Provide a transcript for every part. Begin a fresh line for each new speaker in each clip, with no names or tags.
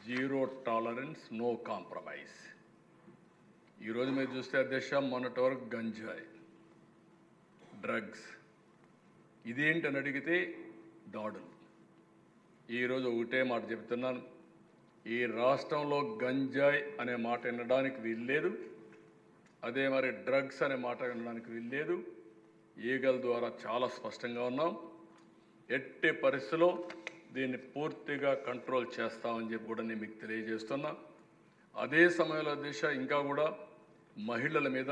Zero tolerance, no compromise. ఈరోజు మీరు చూస్తే అధ్యక్ష, మొన్నటి వరకు గంజాయి, డ్రగ్స్, ఇదేంటని అడిగితే దాడులు. ఈరోజు ఒకటే మాట చెబుతున్నాను, ఈ రాష్ట్రంలో గంజాయి అనే మాట వినడానికి వీల్లేదు, అదే మరి డ్రగ్స్ అనే మాట వినడానికి వీల్లేదు. ఈగల ద్వారా చాలా స్పష్టంగా ఉన్నాం. ఎట్టి పరిస్థితిలో దీన్ని పూర్తిగా కంట్రోల్ చేస్తామని చెప్పి కూడా నేను మీకు తెలియజేస్తున్నా. అదే సమయంలో దిశ ఇంకా కూడా మహిళల మీద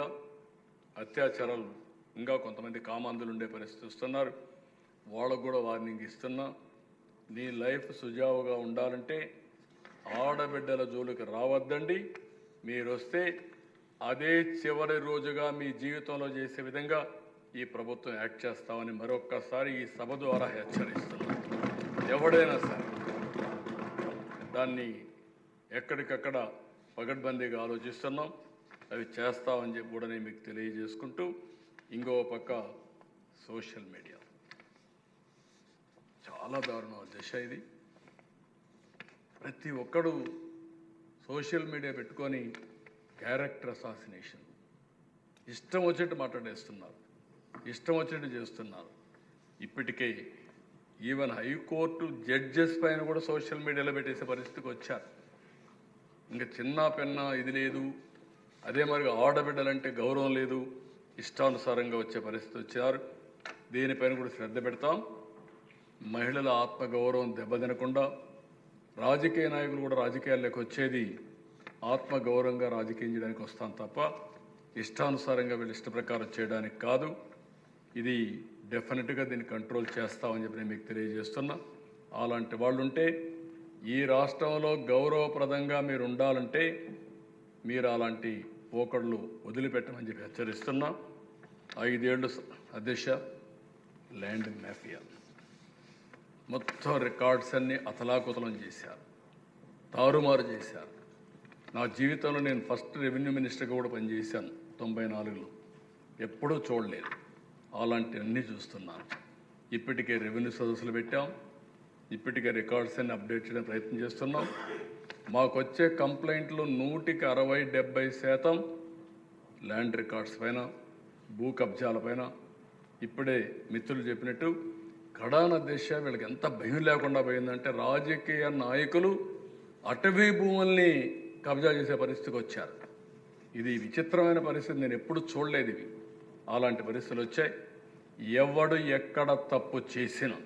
అత్యాచారాలు ఇంకా కొంతమంది కామాంధులు ఉండే పరిస్థితి వస్తున్నారు. వాళ్ళకు కూడా వార్నింగ్ ఇస్తున్నా. నీ లైఫ్ సుజావుగా ఉండాలంటే ఆడబిడ్డల జోలికి రావద్దండి. మీరు వస్తే అదే చివరి రోజుగా మీ జీవితంలో చేసే విధంగా ఈ ప్రభుత్వం యాక్ట్ చేస్తామని మరొక్కసారి ఈ సభ ద్వారా హెచ్చరిస్తున్నాం. ఎవడైనా సరే దాన్ని ఎక్కడికక్కడ పగడ్బందీగా ఆలోచిస్తున్నాం, అవి చేస్తామని చెప్పి కూడా నేను మీకు తెలియజేసుకుంటూ, ఇంకో పక్క సోషల్ మీడియా చాలా దారుణం దశ. ఇది ప్రతి ఒక్కడు సోషల్ మీడియా పెట్టుకొని క్యారెక్టర్ అసాసినేషన్, ఇష్టం వచ్చినట్టు మాట్లాడేస్తున్నారు, ఇష్టం వచ్చినట్టు చేస్తున్నారు. ఇప్పటికే ఈవెన్ హైకోర్టు జడ్జెస్ పైన కూడా సోషల్ మీడియాలో పెట్టేసే పరిస్థితికి వచ్చారు. ఇంకా చిన్న పెన్న ఇది లేదు, అదే మరి ఆడబిడ్డలంటే గౌరవం లేదు, ఇష్టానుసారంగా వచ్చే పరిస్థితి వచ్చారు. దీనిపైన కూడా శ్రద్ధ పెడతాం. మహిళల ఆత్మగౌరవం దెబ్బతినకుండా, రాజకీయ నాయకులు కూడా రాజకీయాల్లోకి వచ్చేది ఆత్మగౌరవంగా రాజకీయం చేయడానికి వస్తాం తప్ప ఇష్టానుసారంగా వీళ్ళు ఇష్ట ప్రకారం చేయడానికి కాదు. ఇది డెఫినెట్గా దీన్ని కంట్రోల్ చేస్తామని చెప్పి నేను మీకు తెలియజేస్తున్నా. అలాంటి వాళ్ళు ఉంటే, ఈ రాష్ట్రంలో గౌరవప్రదంగా మీరు ఉండాలంటే మీరు అలాంటి పోకడలు వదిలిపెట్టమని చెప్పి హెచ్చరిస్తున్నా. 5 ఏళ్ళు అధ్యక్ష, ల్యాండ్ మాఫియా మొత్తం రికార్డ్స్ అన్నీ అతలాకుతలం చేశారు, తారుమారు చేశారు. నా జీవితంలో నేను ఫస్ట్ రెవెన్యూ మినిస్టర్గా కూడా పనిచేశాను 94లో, ఎప్పుడూ చూడలేదు. అలాంటివన్నీ చూస్తున్నాను. ఇప్పటికే రెవెన్యూ సదస్సులు పెట్టాం, ఇప్పటికే రికార్డ్స్ అన్ని అప్డేట్ చేయడానికి ప్రయత్నం చేస్తున్నాం. మాకు వచ్చే కంప్లైంట్లు 100కి 60-70% ల్యాండ్ రికార్డ్స్ పైన, భూ కబ్జాల పైన. ఇప్పుడే మిత్రులు చెప్పినట్టు కడాన దిశ వీళ్ళకి ఎంత భయం లేకుండా పోయిందంటే, రాజకీయ నాయకులు అటవీ భూముల్ని కబ్జా చేసే పరిస్థితికి వచ్చారు. ఇది విచిత్రమైన పరిస్థితి, నేను ఎప్పుడు చూడలేదు ఇవి. అలాంటి పరిస్థితులు వచ్చాయి. ఎవడు ఎక్కడ తప్పు చేసినా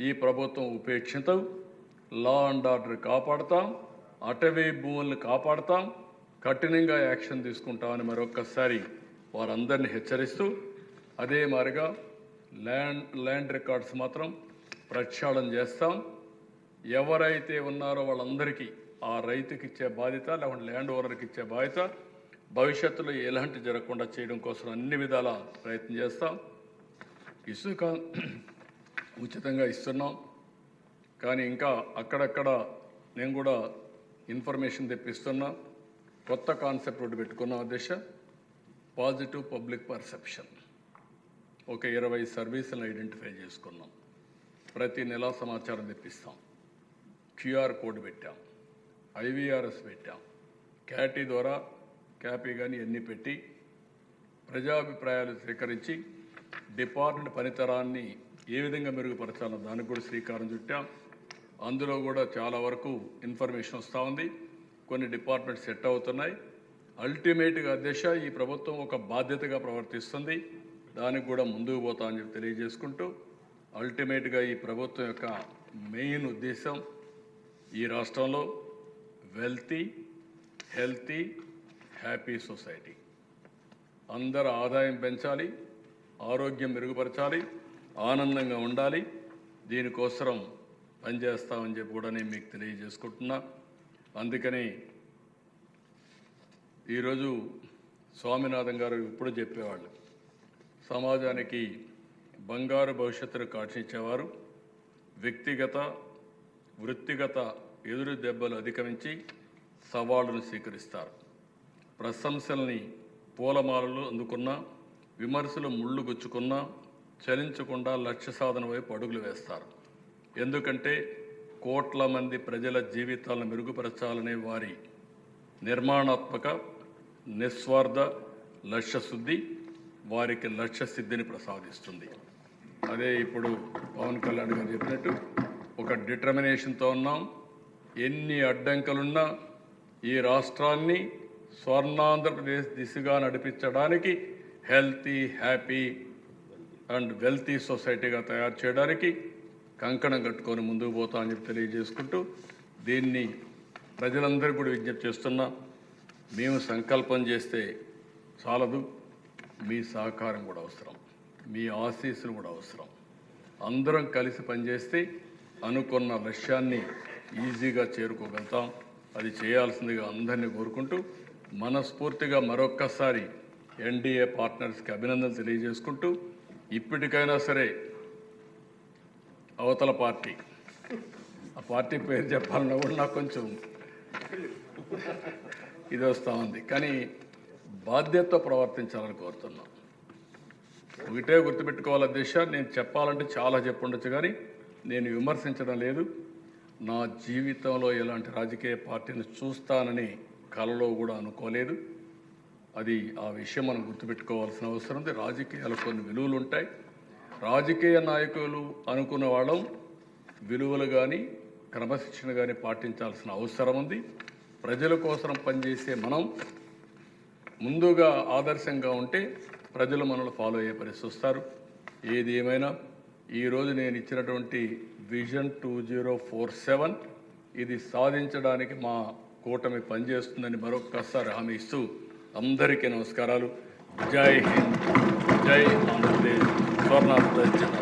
ఈ ప్రభుత్వం ఉపేక్షితం, లా అండ్ ఆర్డర్ కాపాడుతాం, అటవీ భూములను కాపాడుతాం, కఠినంగా యాక్షన్ తీసుకుంటామని మరొక్కసారి వారందరినీ హెచ్చరిస్తూ, అదే మాదిరిగా ల్యాండ్ రికార్డ్స్ మాత్రం ప్రక్షాళన చేస్తాం. ఎవరైతే ఉన్నారో వాళ్ళందరికీ ఆ రైతుకి ఇచ్చే బాధ్యత, లేకుంటే ల్యాండ్ ఓనర్కి ఇచ్చే బాధ్యత, భవిష్యత్తులో ఎలాంటి జరగకుండా చేయడం కోసం అన్ని విధాల ప్రయత్నం చేస్తాం. ఇసుక ఉచితంగా ఇస్తున్నాం, కానీ ఇంకా అక్కడక్కడ నేను కూడా ఇన్ఫర్మేషన్ తెప్పిస్తున్నా. కొత్త కాన్సెప్ట్ ఒకటి పెట్టుకున్నాం అధ్యక్ష, పాజిటివ్ పబ్లిక్ పర్సెప్షన్. ఒక 20 సర్వీసులను ఐడెంటిఫై చేసుకున్నాం. ప్రతి నెల సమాచారం తెప్పిస్తాం. QR కోడ్ పెట్టాం, IVRS పెట్టాం, క్యాటీ ద్వారా క్యాపీ కానీ అన్నీ పెట్టి ప్రజాభిప్రాయాలు స్వీకరించి డిపార్ట్మెంట్ పనితరాన్ని ఏ విధంగా మెరుగుపరచాలో దానికి కూడా శ్రీకారం చుట్టాం. అందులో కూడా చాలా వరకు ఇన్ఫర్మేషన్ వస్తూ ఉంది. కొన్ని డిపార్ట్మెంట్ సెట్ అవుతున్నాయి. అల్టిమేట్గా అధ్యక్ష, ఈ ప్రభుత్వం ఒక బాధ్యతగా ప్రవర్తిస్తుంది, దానికి కూడా ముందుకు పోతామని చెప్పి తెలియజేసుకుంటూ, అల్టిమేట్గా ఈ ప్రభుత్వం యొక్క మెయిన్ ఉద్దేశం ఈ రాష్ట్రంలో వెల్తీ, హెల్తీ, హ్యాపీ సొసైటీ. అందరూ ఆదాయం పెంచాలి, ఆరోగ్యం మెరుగుపరచాలి, ఆనందంగా ఉండాలి. దీనికోసం పనిచేస్తామని చెప్పి కూడా నేను మీకు తెలియజేసుకుంటున్నా. అందుకని ఈరోజు స్వామినాథన్ గారు ఇప్పుడు చెప్పేవాళ్ళు, సమాజానికి బంగారు భవిష్యత్తును కాక్షించేవారు వ్యక్తిగత, వృత్తిగత ఎదురు దెబ్బలు అధిగమించి సవాళ్లను స్వీకరిస్తారు. ప్రశంసల్ని పూలమాలలు అందుకున్న, విమర్శలు ముళ్ళు గుచ్చుకున్నా చలించకుండా లక్ష్య సాధన వైపు అడుగులు వేస్తారు. ఎందుకంటే కోట్ల మంది ప్రజల జీవితాలను మెరుగుపరచాలనే వారి నిర్మాణాత్మక నిస్వార్థ లక్ష్యశుద్ధి వారికి లక్ష్యసిద్ధిని ప్రసాదిస్తుంది. అదే ఇప్పుడు పవన్ కళ్యాణ్ గారు చెప్పినట్టు ఒక డిటర్మినేషన్తో ఉన్నాం. ఎన్ని అడ్డంకులున్నా ఈ రాష్ట్రాన్ని స్వర్ణాంధ్రప్రదేశ్ దిశగా నడిపించడానికి హెల్తీ, హ్యాపీ అండ్ వెల్తీ సొసైటీగా తయారు చేయడానికి కంకణం కట్టుకొని ముందుకు పోతా అని చెప్పి తెలియజేసుకుంటూ దీన్ని ప్రజలందరికీ కూడా విజ్ఞప్తి చేస్తున్నా. మేము సంకల్పం చేస్తే చాలదు, మీ సహకారం కూడా అవసరం, మీ ఆశీస్సులు కూడా అవసరం. అందరం కలిసి పనిచేస్తే అనుకున్న లక్ష్యాన్ని ఈజీగా చేరుకోగలుగుతాం. అది చేయాల్సిందిగా అందరినీ కోరుకుంటూ మనస్ఫూర్తిగా మరొక్కసారి ఎన్డీఏ పార్ట్నర్స్కి అభినందనలు తెలియజేసుకుంటూ ఇప్పటికైనా సరే అవతల పార్టీ, ఆ పార్టీ పేరు చెప్పాలన్నా కూడా నాకు కొంచెం ఇది వస్తూ ఉంది, కానీ బాధ్యతతో ప్రవర్తించాలని కోరుతున్నాం. ఒకటే గుర్తుపెట్టుకోవాలి అధ్యక్ష, నేను చెప్పాలంటే చాలా చెప్పుండొచ్చు, కానీ నేను విమర్శించడం లేదు. నా జీవితంలో ఎలాంటి రాజకీయ పార్టీని చూస్తానని కలలో కూడా అనుకోలేదు. అది ఆ విషయం మనం గుర్తుపెట్టుకోవాల్సిన అవసరం ఉంది. రాజకీయాలు కొన్ని విలువలు ఉంటాయి. రాజకీయ నాయకులు అనుకున్న వాళ్ళం విలువలు కానీ క్రమశిక్షణ కానీ పాటించాల్సిన అవసరం ఉంది. ప్రజల కోసం పనిచేసే మనం ముందుగా ఆదర్శంగా ఉంటే ప్రజలు మనల్ని ఫాలో అయ్యే పరిస్థితి వస్తారు. ఏది ఏమైనా ఈరోజు నేను ఇచ్చినటువంటి విజన్ 2047 ఇది సాధించడానికి మా కూటమి పనిచేస్తుందని మరొక్కసారి హామీ ఇస్తూ అందరికీ నమస్కారాలు. జై హింద్, జై ఆంధ్రప్రదేశ్, స్వర్ణాంధ్రప్రదేశ్.